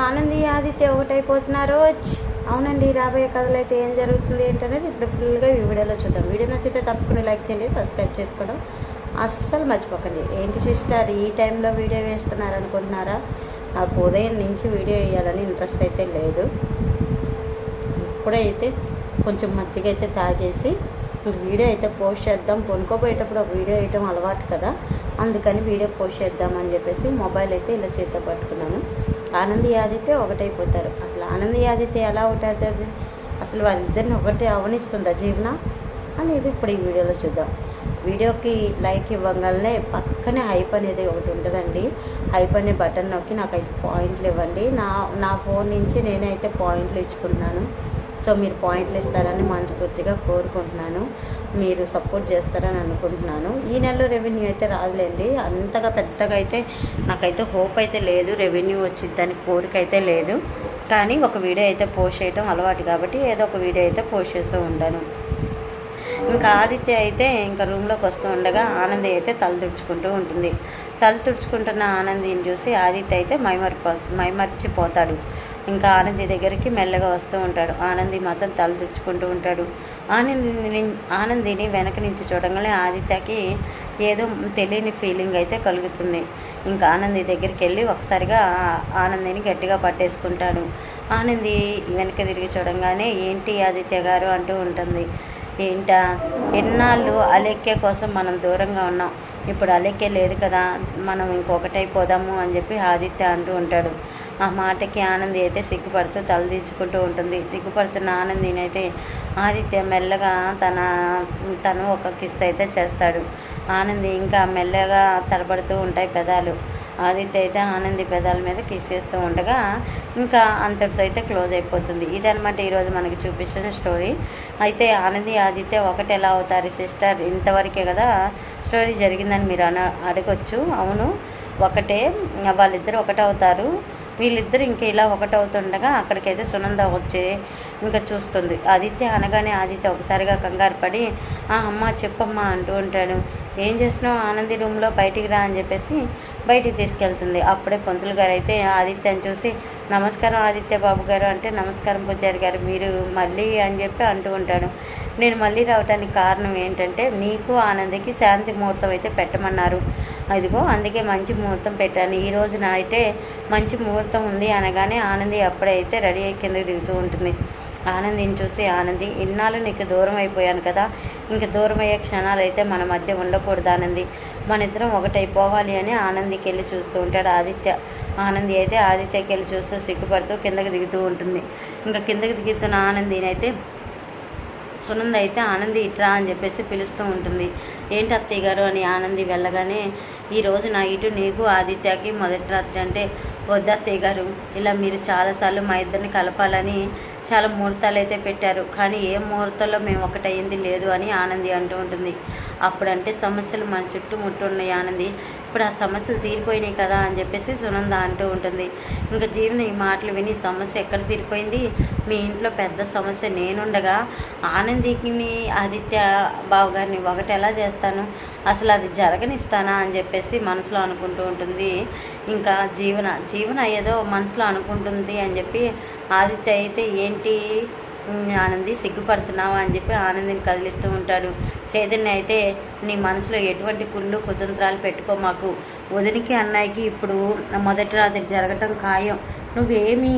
ఆనంది ఆదిత్య ఒకటైపోతున్నారు. అవునండి, రాబోయే కథలు అయితే ఏం జరుగుతుంది ఏంటనేది ఇప్పుడు ఫుల్గా ఈ వీడియోలో చూద్దాం. వీడియో నచ్చితే తప్పకుండా లైక్ చేయండి, సబ్స్క్రైబ్ చేసుకోవడం అస్సలు మర్చిపోకండి. ఏంటి సిస్టర్ ఈ టైంలో వీడియో వేస్తున్నారు అనుకుంటున్నారా? నాకు ఉదయం నుంచి వీడియో వేయాలని ఇంట్రెస్ట్ అయితే లేదు. ఇప్పుడైతే కొంచెం మజ్జిగ అయితే తాగేసి వీడియో అయితే పోస్ట్ చేద్దాం. కొనుక్కోపోయేటప్పుడు ఒక వీడియో వేయటం అలవాటు కదా, అందుకని వీడియో పోస్ట్ చేద్దామని చెప్పేసి మొబైల్ అయితే ఇలా చేతితో పట్టుకున్నాను. ఆనంది ఆదిత్య ఒకటైపోతారు. అసలు ఆనంది ఆదిత్య ఎలా ఒకటవుతుంది, అసలు వాళ్ళిద్దరిని ఒకటి అవనిస్తుందా జీవన అనేది ఇప్పుడు ఈ వీడియోలో చూద్దాం. వీడియోకి లైక్ ఇవ్వగానే పక్కనే హైప్ అనేది ఒకటి ఉంటుందండి. హైప్ అనే బటన్ నొక్కి నాకు 5 పాయింట్లు ఇవ్వండి. నా ఫోన్ నుంచి నేనైతే పాయింట్లు ఇచ్చుకుంటున్నాను. సో మీరు పాయింట్లు ఇస్తారని మనస్ఫూర్తిగా కోరుకుంటున్నాను. మీరు సపోర్ట్ చేస్తారని అనుకుంటున్నాను. ఈ నెలలో రెవెన్యూ అయితే రాదులేండి, అంతగా పెద్దగా అయితే నాకైతే హోప్ అయితే లేదు. రెవెన్యూ వచ్చిద్దని కోరిక అయితే లేదు. కానీ ఒక వీడియో అయితే పోస్ట్ చేయడం అలవాటు కాబట్టి ఏదో ఒక వీడియో అయితే పోస్ట్ చేస్తూ ఉంటాను. ఇంకా ఆదిత్య అయితే ఇంకా రూమ్లోకి వస్తూ ఉండగా ఆనంది అయితే తల తుడుచుకుంటూ ఉంటుంది. తల తుడుచుకుంటున్న ఆనందిని చూసి ఆదిత్య అయితే మైమర్చిపోతాడు. ఇంకా ఆనంది దగ్గరికి మెల్లగా వస్తూ ఉంటాడు. ఆనంది మాత్రం తల తుడుచుకుంటూ ఉంటాడు. ఆనందిని వెనక నుంచి చూడగానే ఆదిత్యకి ఏదో తెలియని ఫీలింగ్ అయితే కలుగుతుంది. ఇంకా ఆనంది దగ్గరికి వెళ్ళి ఒకసారిగా ఆనందిని గట్టిగా పట్టేసుకుంటాడు. ఆనంది వెనక తిరిగి చూడంగానే ఏంటి ఆదిత్య గారు అంటూ ఉంటుంది. ఏంటా, ఎన్నాళ్ళు అలెక్కే కోసం మనం దూరంగా ఉన్నాం, ఇప్పుడు అలెక్కే లేదు కదా, మనం ఇంకొకటైపోదాము అని చెప్పి ఆదిత్య అంటూ ఉంటాడు. ఆ మాటకి ఆనంది అయితే సిగ్గుపడుతూ తలదించుకుంటూ ఉంటుంది. సిగ్గుపడుతున్న ఆనందిని అయితే ఆదిత్య మెల్లగా తను ఒక కిస్ అయితే చేస్తాడు. ఆనంది ఇంకా మెల్లగా తడబడుతూ ఉంటాయి పెదాలు. ఆదిత్య అయితే ఆనంది పెదాల మీద కిస్ చేస్తూ ఉండగా ఇంకా అంతటితో అయితే క్లోజ్ అయిపోతుంది. ఇదనమాట ఈరోజు మనకి చూపిస్తున్న స్టోరీ. అయితే ఆనంది ఆదిత్య ఒకటి ఎలా అవుతారు సిస్టర్, ఇంతవరకే కదా స్టోరీ జరిగిందని మీరు అడగొచ్చు. అవును, ఒకటే, వాళ్ళిద్దరు ఒకటవుతారు. వీళ్ళిద్దరు ఇంకా ఇలా ఒకటవుతుండగా అక్కడికైతే సునంద వచ్చి ఇంకా చూస్తుంది. ఆదిత్య అనగానే ఆదిత్య ఒకసారిగా కంగారు పడి అమ్మ చెప్పమ్మా అంటూ ఉంటాడు. ఏం చేస్తున్నావు, ఆనంది రూమ్లో బయటికి రా అని చెప్పేసి బయటికి తీసుకెళ్తుంది. అప్పుడే పంతులు గారు అయితే ఆదిత్యని చూసి నమస్కారం ఆదిత్య బాబు గారు అంటే, నమస్కారం పూజారి గారు మీరు మళ్ళీ అని చెప్పి అంటూ ఉంటాడు. నేను మళ్ళీ రావడానికి కారణం ఏంటంటే నీకు ఆనందికి శాంతి ముహూర్తం అయితే పెట్టమన్నారు, అదిగో అందుకే మంచి ముహూర్తం పెట్టాను. ఈ రోజున అయితే మంచి ముహూర్తం ఉంది అనగానే ఆనంది అప్పుడైతే రెడీ అయ్యి కిందకి దిగుతూ ఉంటుంది. ఆనందిని చూసి ఆనంది, ఇన్నాళ్ళు నీకు దూరం అయిపోయాను కదా, ఇంక దూరం అయ్యే క్షణాలు అయితే మన మధ్య ఉండకూడదు ఆనంది, మన ఇద్దరం ఒకటైపోవాలి అని ఆనందికి వెళ్ళి చూస్తూ ఉంటాడు ఆదిత్య. ఆనంది అయితే ఆదిత్యకి వెళ్ళి చూస్తూ సిగ్గుపడుతూ కిందకి దిగుతూ ఉంటుంది. ఇంకా కిందకి దిగుతున్న ఆనందిని అయితే సునంద అయితే ఆనంది ఇట్రా అని చెప్పేసి పిలుస్తూ ఉంటుంది. ఏంటి అత్తయ్య గారు అని ఆనంది వెళ్ళగానే, ఈరోజు నైటు నీకు ఆదిత్యకి మొదటి రాత్రి అంటే, వద్దు అత్తయ్య గారు, ఇలా మీరు చాలాసార్లు మా ఇద్దరిని కలపాలని చాలా ముహూర్తాలు అయితే పెట్టారు, కానీ ఏ ముహూర్తంలో మేము ఒకటయ్యింది లేదు అని ఆనంది అంటూ ఉంటుంది. అప్పుడంటే సమస్యలు మన చుట్టుముట్టు ఉన్నాయి ఆనంది, ఇప్పుడు ఆ సమస్యలు తీరిపోయినాయి కదా అని చెప్పేసి సునంద అంటూ ఉంటుంది. ఇంకా జీవన ఈ మాటలు విని సమస్య ఎక్కడ తీరిపోయింది, మీ ఇంట్లో పెద్ద సమస్య నేనుండగా ఆనందికి ఆదిత్య బాబు గారిని ఒకటి ఎలా చేస్తాను, అసలు అది జరగనిస్తానా అని చెప్పేసి మనసులో అనుకుంటూ ఉంటుంది. ఇంకా జీవన ఏదో మనసులో అనుకుంటుంది అని చెప్పి ఆదిత్య అయితే ఏంటి ఆనంది సిగ్గుపడుతున్నావా అని చెప్పి ఆనందిని కదిలిస్తూ ఉంటాడు. చైతన్య అయితే నీ మనసులో ఎటువంటి కుళ్ళు కుతంత్రాలు పెట్టుకో, మాకు వదినికి అన్నయ్యకి ఇప్పుడు మొదటి రాత్రి జరగటం ఖాయం, నువ్వేమీ